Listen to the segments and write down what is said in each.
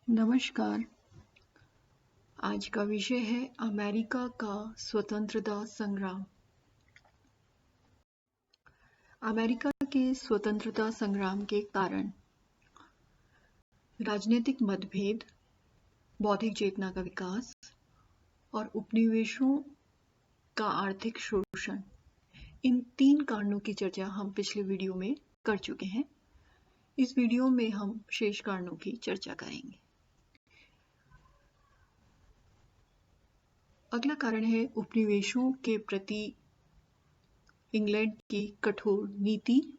नमस्कार। आज का विषय है अमेरिका का स्वतंत्रता संग्राम। अमेरिका के स्वतंत्रता संग्राम के कारण राजनीतिक मतभेद, बौद्धिक चेतना का विकास और उपनिवेशों का आर्थिक शोषण, इन 3 कारणों की चर्चा हम पिछले वीडियो में कर चुके हैं। इस वीडियो में हम शेष कारणों की चर्चा करेंगे। अगला कारण है उपनिवेशों के प्रति इंग्लैंड की कठोर नीति।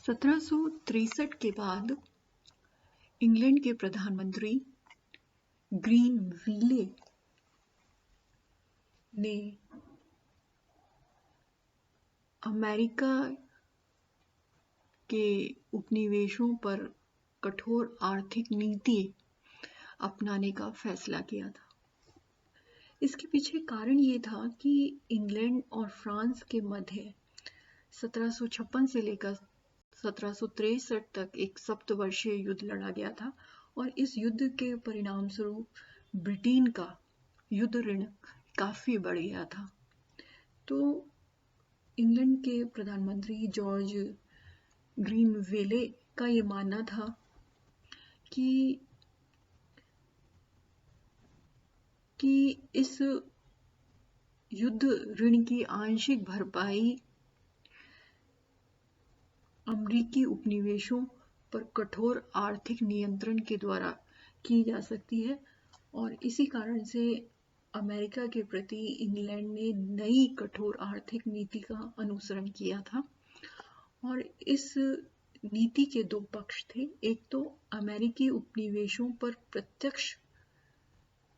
(1763) के बाद इंग्लैंड के प्रधानमंत्री ग्रीनविले ने अमेरिका के उपनिवेशों पर कठोर आर्थिक नीति अपनाने का फैसला किया था। इसके पीछे कारण ये था कि इंग्लैंड और फ्रांस के मध्य 1756 से लेकर 1763 तक एक सप्तवर्षीय युद्ध लड़ा गया था और इस युद्ध के परिणाम स्वरूप ब्रिटेन का युद्ध ऋण काफी बढ़ गया था। तो इंग्लैंड के प्रधानमंत्री जॉर्ज ग्रीनविले का ये मानना था कि इस युद्ध ऋण की आंशिक भरपाई अमेरिकी उपनिवेशों पर कठोर आर्थिक नियंत्रण के द्वारा की जा सकती है और इसी कारण से अमेरिका के प्रति इंग्लैंड ने नई कठोर आर्थिक नीति का अनुसरण किया था। और इस नीति के 2 पक्ष थे। एक तो अमेरिकी उपनिवेशों पर प्रत्यक्ष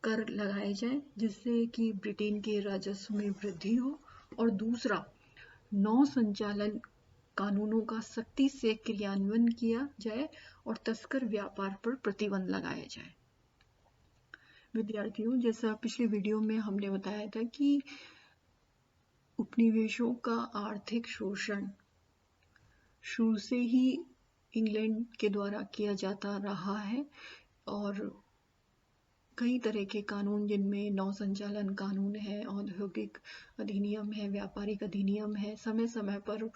कर लगाए जाए जिससे कि ब्रिटेन के राजस्व में वृद्धि हो, और दूसरा नौ संचालन कानूनों का सख्ती से क्रियान्वयन किया जाए और तस्कर व्यापार पर प्रतिबंध लगाया जाए। विद्यार्थियों, जैसा पिछले वीडियो में हमने बताया था कि उपनिवेशों का आर्थिक शोषण शुरू से ही इंग्लैंड के द्वारा किया जाता रहा है और कई तरह के कानून, जिनमें नौ संचालन कानून है, औद्योगिक अधिनियम है, व्यापारिक अधिनियम है, समय समय पर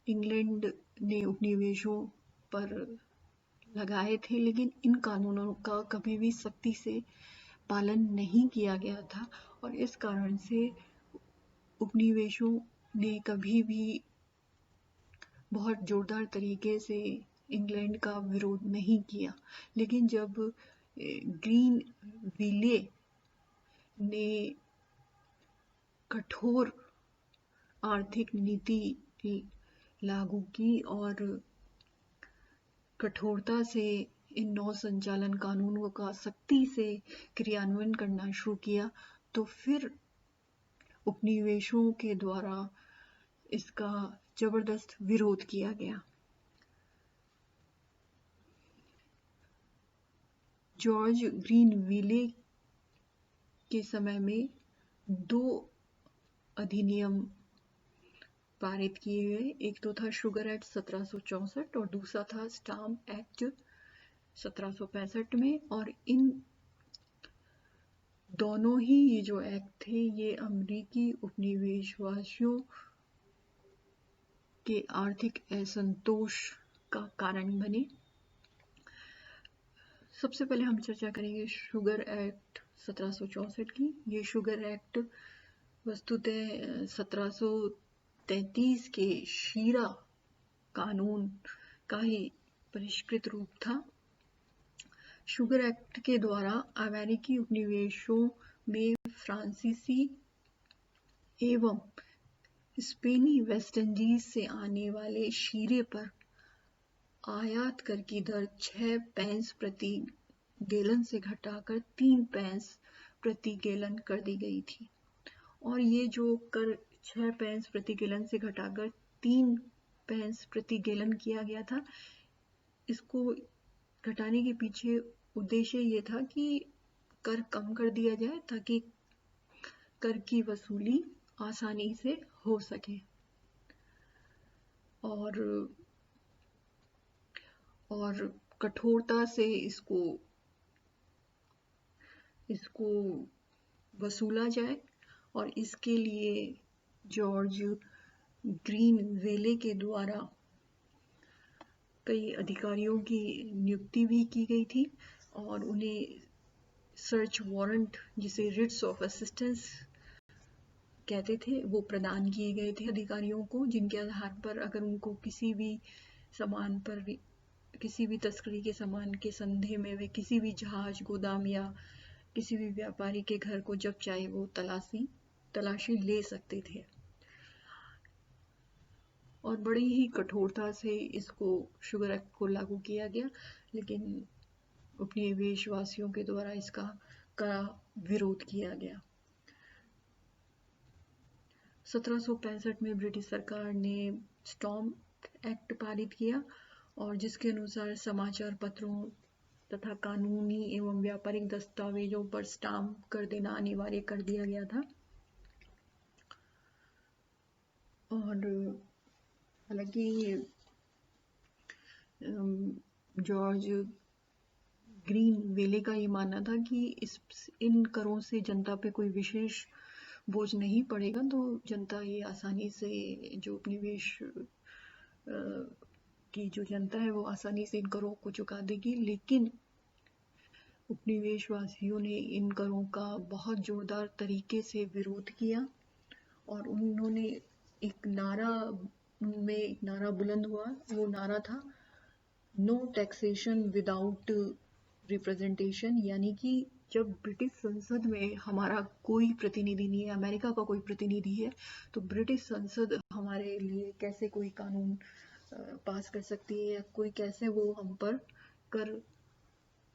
इंग्लैंड ने उपनिवेशों पर लगाए थे, लेकिन इन कानूनों का कभी भी सख्ती से पालन नहीं किया गया था और इस कारण से उपनिवेशों ने कभी भी बहुत जोरदार तरीके से इंग्लैंड का विरोध नहीं किया। लेकिन जब ग्रीनविले ने कठोर आर्थिक नीति लागू की और कठोरता से इन नौ संचालन कानूनों का सख्ती से क्रियान्वयन करना शुरू किया, तो फिर उपनिवेशों के द्वारा इसका जबरदस्त विरोध किया गया। जॉर्ज ग्रीनविले के समय में 2 अधिनियम पारित किए गए। एक तो था शुगर एक्ट 1764 और दूसरा था स्टाम्प एक्ट 1765 में, और इन दोनों ही ये जो एक्ट थे ये अमेरिकी उपनिवेशवासियों के आर्थिक असंतोष का कारण बने। सबसे पहले हम चर्चा करेंगे शुगर एक्ट 1764 की। ये शुगर एक्ट वस्तुतः 1733 के शीरा कानून का ही परिष्कृत रूप था। शुगर एक्ट के द्वारा अमेरिकी उपनिवेशों में फ्रांसीसी एवं स्पेनी वेस्ट इंडीज से आने वाले शीरे पर आयात कर की दर 6 पैंस प्रति गैलन से घटाकर 3 पैंस प्रति गैलन कर दी गई थी। और ये जो कर 6 पैंस प्रति गैलन से घटाकर 3 पैंस प्रति गैलन किया गया था, इसको घटाने के पीछे उद्देश्य ये था कि कर कम कर दिया जाए ताकि कर की वसूली आसानी से हो सके। और कठोरता से इसको वसूला जाए। और इसके लिए जॉर्ज ग्रीन वेले के द्वारा कई अधिकारियों की नियुक्ति भी की गई थी और उन्हें सर्च वारंट, जिसे रिट्स ऑफ असिस्टेंस कहते थे, वो प्रदान किए गए थे अधिकारियों को, जिनके आधार पर अगर उनको किसी भी सामान पर, किसी भी तस्करी के सामान के संदेह में वे किसी भी जहाज, गोदाम या किसी भी व्यापारी के घर को जब चाहे वो तलाशी ले सकते थे। और बड़ी ही कठोरता से इसको शुगर एक्ट को लागू किया गया, लेकिन उपनिवेशवासियों के द्वारा इसका कड़ा विरोध किया गया। 1765 में ब्रिटिश सरकार ने स्टैम्प एक्ट पारित किया और जिसके अनुसार समाचार पत्रों तथा कानूनी एवं व्यापारिक दस्तावेजों पर स्टाम्प कर देना अनिवार्य कर दिया गया था। और हालांकि जॉर्ज ग्रीन वेले का ये मानना था कि इन करों से जनता पे कोई विशेष बोझ नहीं पड़ेगा, तो जनता ये आसानी से, जो उपनिवेश की जो जनता है वो आसानी से इन करों को चुका देगी। लेकिन उपनिवेशवासियों ने इन करों का बहुत जोरदार तरीके से विरोध किया और उन्होंने एक नारा बुलंद हुआ। वो नारा था नो टैक्सेशन विदाउट रिप्रेजेंटेशन, यानी कि जब ब्रिटिश संसद में हमारा कोई प्रतिनिधि नहीं है, अमेरिका का कोई प्रतिनिधि है, तो ब्रिटिश संसद हमारे लिए कैसे कोई कानून पास कर सकती है या कोई कैसे वो हम पर कर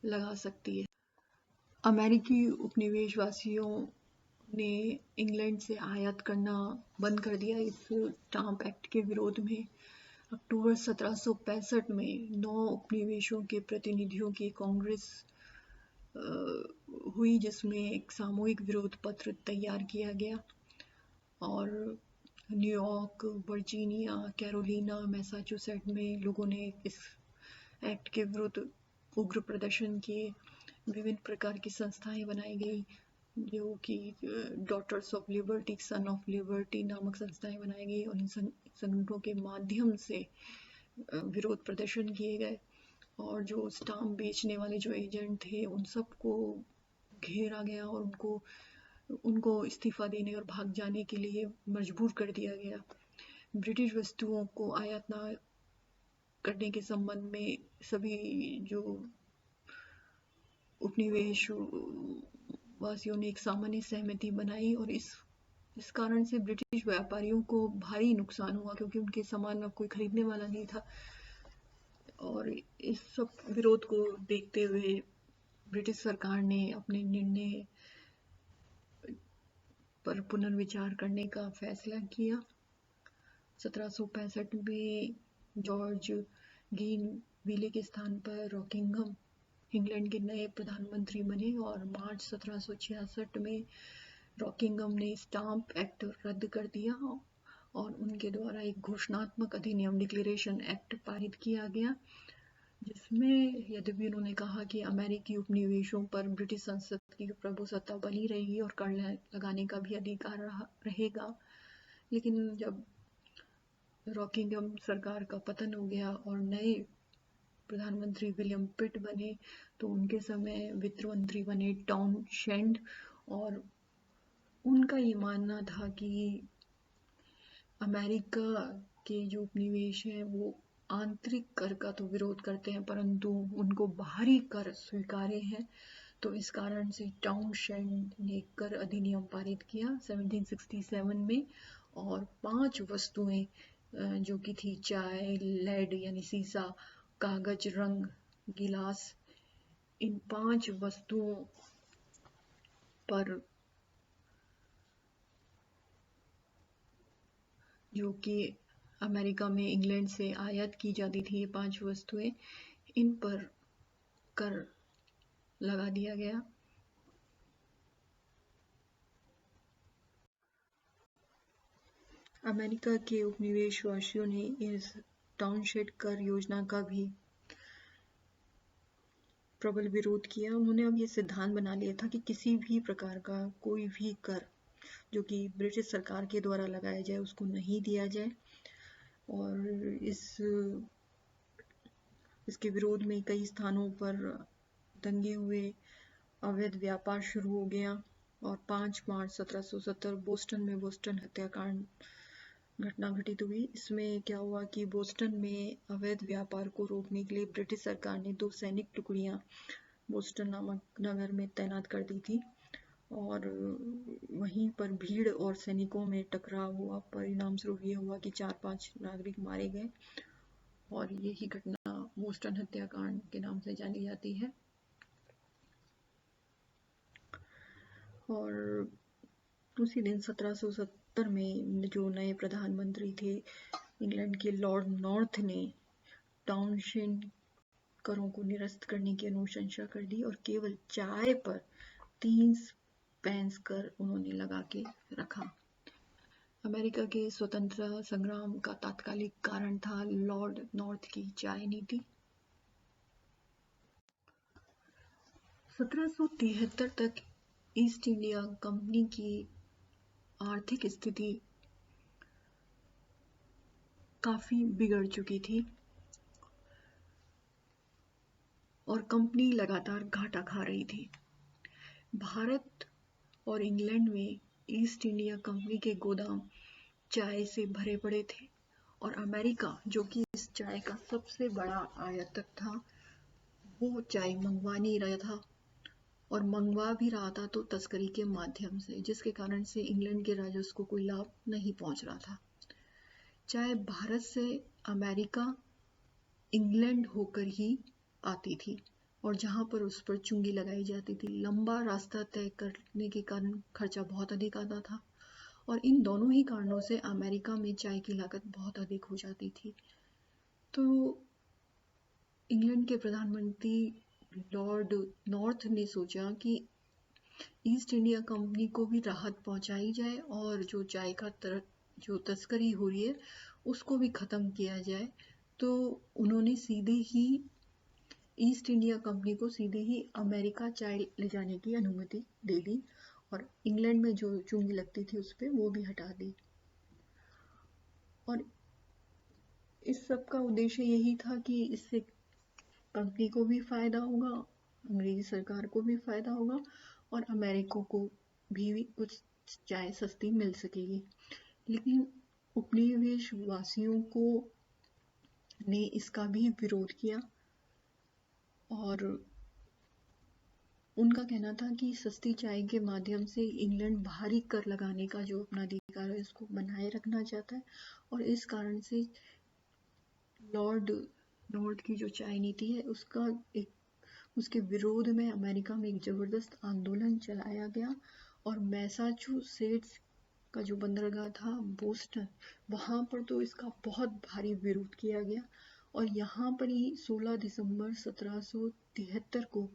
लगा सकती है। अमेरिकी उपनिवेशवासियों ने इंग्लैंड से आयात करना बंद कर दिया इस स्टाम्प एक्ट के विरोध में। अक्टूबर 1765 में 9 उपनिवेशों के प्रतिनिधियों की कांग्रेस हुई, जिसमें एक सामूहिक विरोध पत्र तैयार किया गया और न्यूयॉर्क, वर्जीनिया, कैरोलिना, मैसाचुसेट्स में लोगों ने इस एक्ट के विरुद्ध उग्र प्रदर्शन किए। विभिन्न प्रकार की संस्थाएं बनाई गई, जो कि daughters of liberty, son of liberty नामक संस्थाएं बनाई गई और इन संगठनों के माध्यम से विरोध प्रदर्शन किए गए। और जो स्टाम्प बेचने वाले जो एजेंट थे उन सबको घेरा गया और उनको इस्तीफा देने और भाग जाने के लिए मजबूर कर दिया गया। ब्रिटिश वस्तुओं को आयात न करने के संबंध में सभी जो उपनिवेश वासियों ने एक सामान्य सहमति बनाई और इस कारण से ब्रिटिश व्यापारियों को भारी नुकसान हुआ, क्योंकि उनके सामान अब कोई खरीदने वाला नहीं था। और इस सब विरोध को देखते हुए ब्रिटिश सरकार ने अपने निर्णय पर पुनर्विचार करने का फैसला किया। 1765 में जॉर्ज ग्रीन वेले के स्थान पर रॉकिंघम इंग्लैंड के नए प्रधानमंत्री बने और मार्च 1766 में रॉकिंघम ने स्टाम्प एक्ट रद्द कर दिया और उनके द्वारा एक घोषणात्मक अधिनियम डिक्लेरेशन एक्ट पारित किया गया, जिसमें यद्यपि उन्होंने कहा कि अमेरिकी उपनिवेशों पर ब्रिटिश संसद की प्रभुसत्ता बनी रहेगी और कर लगाने का भी अधिकार रहेगा, लेकिन जब रॉकिंघम सरकार का पतन हो गया और नए प्रधानमंत्री विलियम पिट बने, तो उनके समय वित्त मंत्री बने टाउनशेंड और उनका ये मानना था कि अमेरिका के जो उपनिवेश हैं वो आंतरिक कर का तो विरोध करते हैं परंतु उनको बाहरी कर स्वीकार्य है। तो इस कारण से टाउनशेंड ने कर अधिनियम पारित किया 1767 में और 5 वस्तुएं जो कि थी चाय, लेड यानी सीसा, कागज, रंग, गिलास, इन 5 वस्तुओं पर जो कि अमेरिका में इंग्लैंड से आयात की जाती थी, ये 5 वस्तुएं, इन पर कर लगा दिया गया। अमेरिका के उपनिवेशवासियों ने इस टाउनशेड कर योजना का भी प्रबल विरोध किया। उन्होंने अब ये सिद्धांत बना लिया था कि किसी भी प्रकार का कोई भी कर जो कि ब्रिटिश सरकार के द्वारा लगाया जाए उसको नहीं दिया जाए। और इसके विरोध में कई स्थानों पर दंगे हुए, अवैध व्यापार शुरू हो गया और 5 मार्च 1770 बोस्टन में बोस्टन हत्याकांड घटना घटित हुई। इसमें क्या हुआ कि बोस्टन में अवैध व्यापार को रोकने के लिए ब्रिटिश सरकार ने 2 सैनिक टुकड़ियां बोस्टन नामक नगर में तैनात कर दी थी और वहीं पर भीड़ और सैनिकों में टकराव हुआ। परिणाम स्वरूप ये हुआ कि 4-5 नागरिक मारे गए और यही घटना बोस्टन हत्याकांड के नाम से जानी जाती है। और उसी दिन 1770 में जो नए प्रधानमंत्री थे इंग्लैंड के लॉर्ड नॉर्थ ने टाउनशेड करों को निरस्त करने की अनुशंसा कर दी और केवल चाय पर 3 पेंस कर उन्होंने लगा के रखा। अमेरिका के स्वतंत्रता संग्राम का तात्कालिक कारण था लॉर्ड नॉर्थ की चाय नीति। 1773 तक ईस्ट इंडिया कंपनी की आर्थिक स्थिति काफी बिगड़ चुकी थी और कंपनी लगातार घाटा खा रही थी। भारत और इंग्लैंड में ईस्ट इंडिया कंपनी के गोदाम चाय से भरे पड़े थे और अमेरिका जो कि इस चाय का सबसे बड़ा आयातक था वो चाय मंगवा नहीं रहा था और मंगवा भी रहा था तो तस्करी के माध्यम से, जिसके कारण से इंग्लैंड के राजस्व को कोई लाभ नहीं पहुंच रहा था। चाय भारत से अमेरिका इंग्लैंड होकर ही आती थी और जहां पर उस पर चुंगी लगाई जाती थी। लंबा रास्ता तय करने के कारण खर्चा बहुत अधिक आता था और इन दोनों ही कारणों से अमेरिका में चाय की लागत बहुत अधिक हो जाती थी। तो इंग्लैंड के प्रधानमंत्री लॉर्ड नॉर्थ ने सोचा कि ईस्ट इंडिया कंपनी को भी राहत पहुंचाई जाए और जो चाय का जो तस्करी हो रही है उसको भी खत्म किया जाए। तो उन्होंने सीधे ही ईस्ट इंडिया कंपनी को सीधे ही अमेरिका चाय ले जाने की अनुमति दे दी और इंग्लैंड में जो चुंगी लगती थी उस पर वो भी हटा दी। और इस सब का उद्देश्य यही था कि इससे कंपनी को भी फायदा होगा, अंग्रेजी सरकार को भी फायदा होगा और अमेरिका को भी कुछ चाय सस्ती मिल सकेगी। लेकिन उपनिवेशवासियों को ने इसका भी विरोध किया और उनका कहना था कि सस्ती चाय के माध्यम से इंग्लैंड भारी कर लगाने का जो अपना अधिकार है उसको बनाए रखना चाहता है और इस कारण से लॉर्ड नॉर्थ की जो चाय नीति है उसके विरोध में अमेरिका में एक जबरदस्त आंदोलन चलाया गया और मैसाचुसेट्स का जो बंदरगाह था बोस्टन, वहां पर तो इसका बहुत भारी विरोध किया गया और यहाँ पर ही 16 दिसंबर 1773 को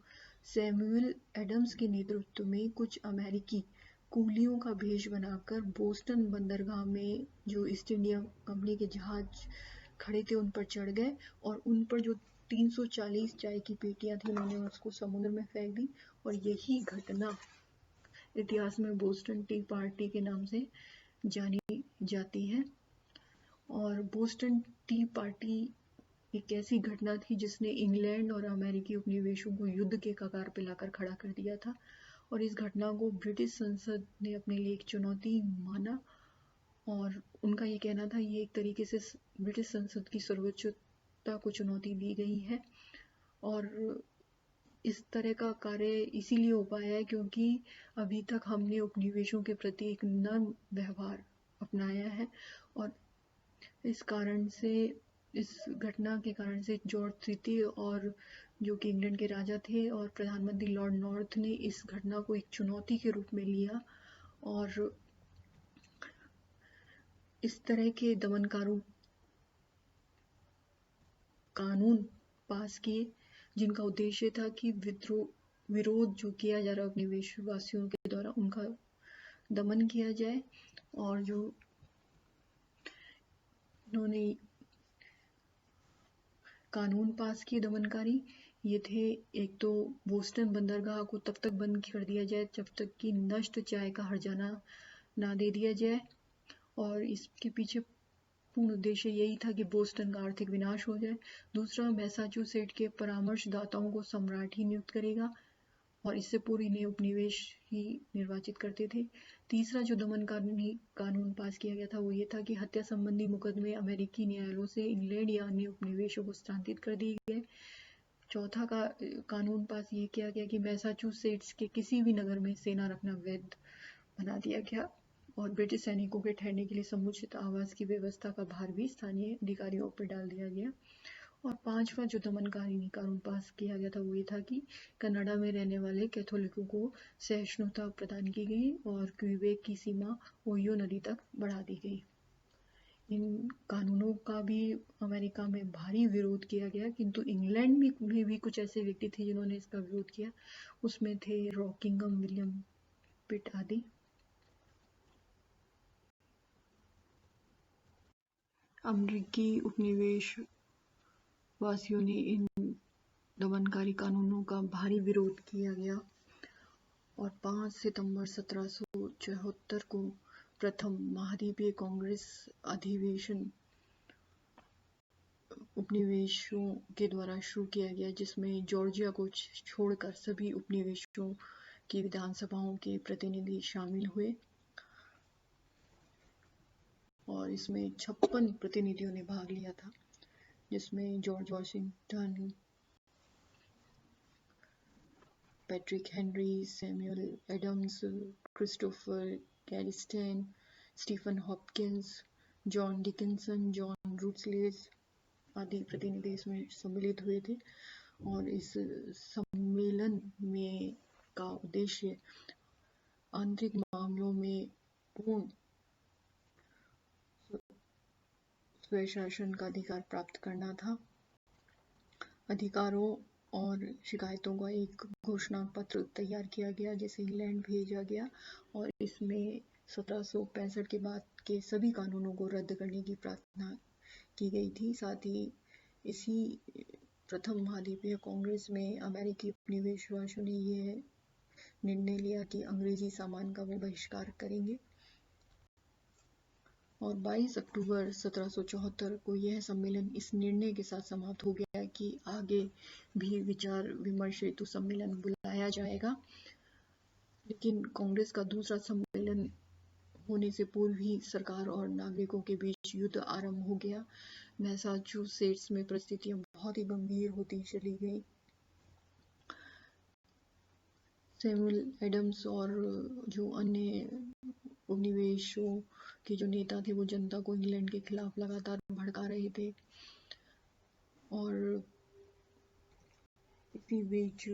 सैमुअल एडम्स के नेतृत्व में कुछ अमेरिकी कूलियों का भेष बनाकर बोस्टन बंदरगाह में जो ईस्ट इंडिया कंपनी के जहाज खड़े थे उन पर चढ़ गए और उन पर जो 340 चाय की पेटियां थी उन्होंने उसको समुद्र में फेंक दी और यही घटना इतिहास में बोस्टन टी पार्टी के नाम से जानी जाती है। और बोस्टन टी पार्टी एक ऐसी घटना थी जिसने इंग्लैंड और अमेरिकी उपनिवेशों को युद्ध के कगार पर लाकर खड़ा कर दिया था और इस घटना को ब्रिटिश संसद ने अपने लिए एक चुनौती माना और उनका ये कहना था ये एक तरीके से ब्रिटिश संसद की सर्वोच्चता को चुनौती दी गई है और इस तरह का कार्य इसीलिए हो पाया है क्योंकि अभी तक हमने उपनिवेशों के प्रति एक नर्म व्यवहार अपनाया है और इस कारण से इस घटना के कारण से जॉर्ज तृतीय और जो कि इंग्लैंड के राजा थे और प्रधानमंत्री लॉर्ड नॉर्थ ने इस घटना को एक चुनौती के रूप में लिया और इस तरह के दमनकारी कानून पास किए जिनका उद्देश्य था कि विरोध जो किया जा रहा है उपनिवेशवासियों के द्वारा उनका दमन किया जाए और जो इन्होंने कानून पास किए दमनकारी। ये थे, एक तो बोस्टन बंदरगाह को तब तक बंद कर दिया जाए जब तक कि नष्ट चाय का हर्जाना ना दे दिया जाए, और इसके पीछे पूर्ण उद्देश्य यही था कि बोस्टन का आर्थिक विनाश हो जाए। दूसरा, मैसाचुसेट के परामर्शदाताओं को सम्राट ही नियुक्त करेगा, और इससे पूर्व इन्हें उपनिवेश ही निर्वाचित करते थे। तीसरा जो दमनकारी कानून पास किया गया था वो ये था कि हत्या संबंधी मुकदमे अमेरिकी न्यायालयों से इंग्लैंड या अन्य उपनिवेशों को स्थानांतरित कर दिए गए। चौथा का कानून पास ये किया गया कि मैसाचुसेट्स के किसी भी नगर में सेना रखना वैध बना दिया गया, और ब्रिटिश सैनिकों के ठहरने के लिए समुचित आवास की व्यवस्था का भार भी स्थानीय अधिकारियों पर डाल दिया गया। और पांचवा जो दमनकारी कानून पास किया गया था वो ये था कि कनाडा में रहने वाले कैथोलिकों को सहिष्णुता प्रदान की गई और क्यूबेक की सीमा ओहियो नदी तक बढ़ा दी गई। इन कानूनों का भी अमेरिका में भारी विरोध किया गया, किंतु इंग्लैंड में भी कुछ ऐसे व्यक्ति थे जिन्होंने इसका विरोध किया। उसमें थे रॉकिंगम, विलियम पिट आदि। अमेरिकी उपनिवेश वासियों ने इन दमनकारी कानूनों का भारी विरोध किया गया, और 5 सितंबर 1774 को प्रथम महाद्वीपीय कांग्रेस अधिवेशन उपनिवेशों के द्वारा शुरू किया गया, जिसमें जॉर्जिया को छोड़कर सभी उपनिवेशों की विधानसभाओं के प्रतिनिधि शामिल हुए, और इसमें 56 प्रतिनिधियों ने भाग लिया था, जिसमें George Washington, Patrick Henry, Samuel Adams, Christopher Gadsden, Stephen Hopkins, John Dickinson, John Rutledge आदि प्रतिनिधि इसमें सम्मिलित हुए थे। और इस सम्मेलन में का उद्देश्य आंतरिक मामलों में पूर्ण स्वशासन का अधिकार प्राप्त करना था। अधिकारों और शिकायतों का एक घोषणा पत्र तैयार किया गया, जिसे इंग्लैंड भेजा गया, और इसमें 1765 के बाद के सभी कानूनों को रद्द करने की प्रार्थना की गई थी। साथ ही इसी प्रथम महाद्वीपीय कांग्रेस में अमेरिकी उपनिवेशवासियों ने यह निर्णय लिया कि अंग्रेजी सामान का वो बहिष्कार करेंगे, और 22 अक्टूबर 1774 को यह सम्मेलन इस निर्णय के साथ समाप्त हो गया कि आगे भी विचार विमर्श हेतु सम्मेलन बुलाया जाएगा। लेकिन कांग्रेस का दूसरा सम्मेलन होने से पूर्व ही सरकार और नागरिकों के बीच युद्ध आरंभ हो गया। मैसाचुसेट्स में परिस्थितियां बहुत ही गंभीर होती चली गई। सैमुअल एडम्स और जो अन्य उपनिवेशों के जो नेता थे वो जनता को इंग्लैंड के खिलाफ लगातार भड़का रहे थे, और इसी बीच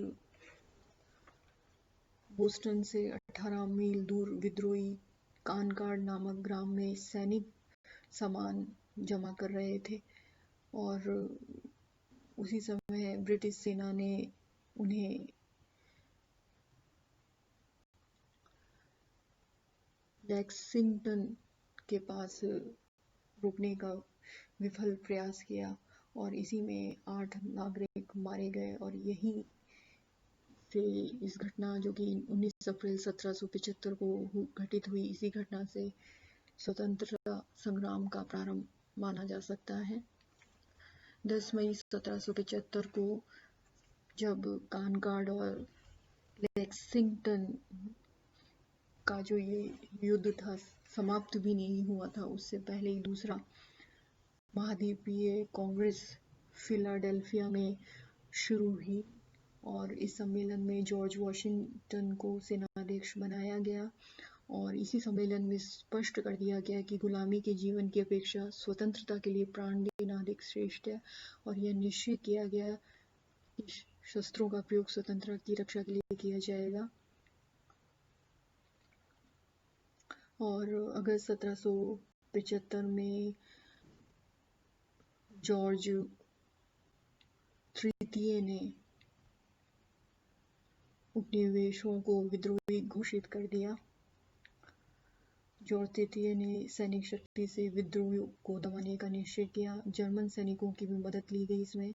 बोस्टन से 18 मील दूर विद्रोही कानकार्ड नामक ग्राम में सैनिक सामान जमा कर रहे थे, और उसी समय ब्रिटिश सेना ने उन्हें लेक्सिंगटन के पास रोकने का विफल प्रयास किया, और इसी में 8 नागरिक मारे गए। और यही से इस घटना, जो कि 19 अप्रैल 1775 को घटित हुई, इसी घटना से स्वतंत्रता संग्राम का प्रारंभ माना जा सकता है। 10 मई 1775 को जब कानकार्ड और लेक्सिंगटन का जो ये युद्ध था समाप्त भी नहीं हुआ था, उससे पहले ही दूसरा महाद्वीपीय कांग्रेस फिलाडेल्फिया में शुरू हुई, और इस सम्मेलन में जॉर्ज वॉशिंगटन को सेनाध्यक्ष बनाया गया, और इसी सम्मेलन में स्पष्ट कर दिया गया कि गुलामी के जीवन की अपेक्षा स्वतंत्रता के लिए प्राण देना अधिक श्रेष्ठ है, और यह निश्चित किया गया कि शस्त्रों का प्रयोग स्वतंत्रता की रक्षा के लिए किया जाएगा। और अगस्त 1775 में जॉर्ज तृतीय ने उपनिवेशों को विद्रोही घोषित कर दिया। जॉर्ज तृतीय ने सैनिक शक्ति से विद्रोह को दबाने का निश्चय किया। जर्मन सैनिकों की भी मदद ली गई इसमें।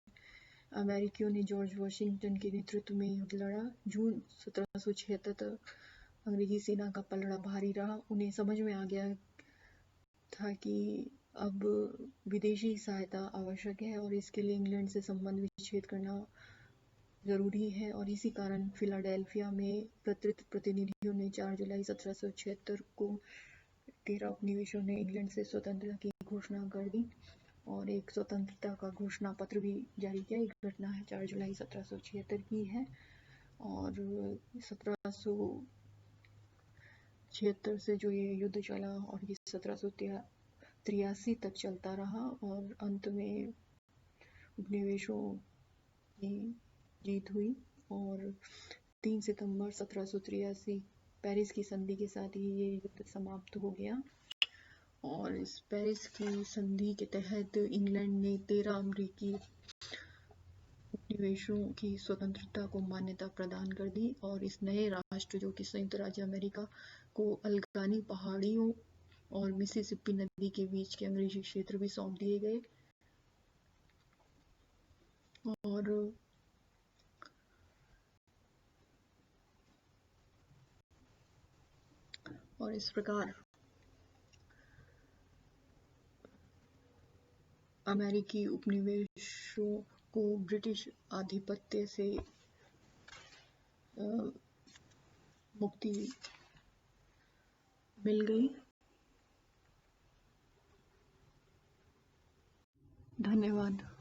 अमेरिकियों ने जॉर्ज वॉशिंगटन के नेतृत्व में युद्ध लड़ा। जून 1776 तक अंग्रेजी सेना का पलड़ा भारी रहा। उन्हें समझ में आ गया था कि अब विदेशी सहायता आवश्यक है और इसके लिए इंग्लैंड से संबंध विच्छेद करना जरूरी है, और इसी कारण फिलाडेल्फिया में एकत्रित प्रतिनिधियों ने 4 जुलाई 1776 को 13 उपनिवेशों ने इंग्लैंड से स्वतंत्रता की घोषणा कर दी और एक स्वतंत्रता का घोषणा पत्र भी जारी किया। एक घटना है 4 जुलाई 1776 की है और 1776 से जो ये युद्ध चला और ये 1783 तक चलता रहा और अंत में उपनिवेशों की जीत हुई और 3 सितंबर 1783 पेरिस की संधि के साथ ही ये युद्ध समाप्त हो गया। और इस पेरिस की संधि के तहत इंग्लैंड ने 13 अमेरिकी उपनिवेशों की स्वतंत्रता को मान्यता प्रदान कर दी और इस नए राष्ट्र जो कि संयुक्त राज्य अमेरिका को अल्गानी पहाड़ियों और मिसिसिपी नदी के बीच के अंग्रेजी क्षेत्र भी सौंप दिए गए। और इस प्रकार अमेरिकी उपनिवेशों को ब्रिटिश आधिपत्य से मुक्ति मिल गई। धन्यवाद।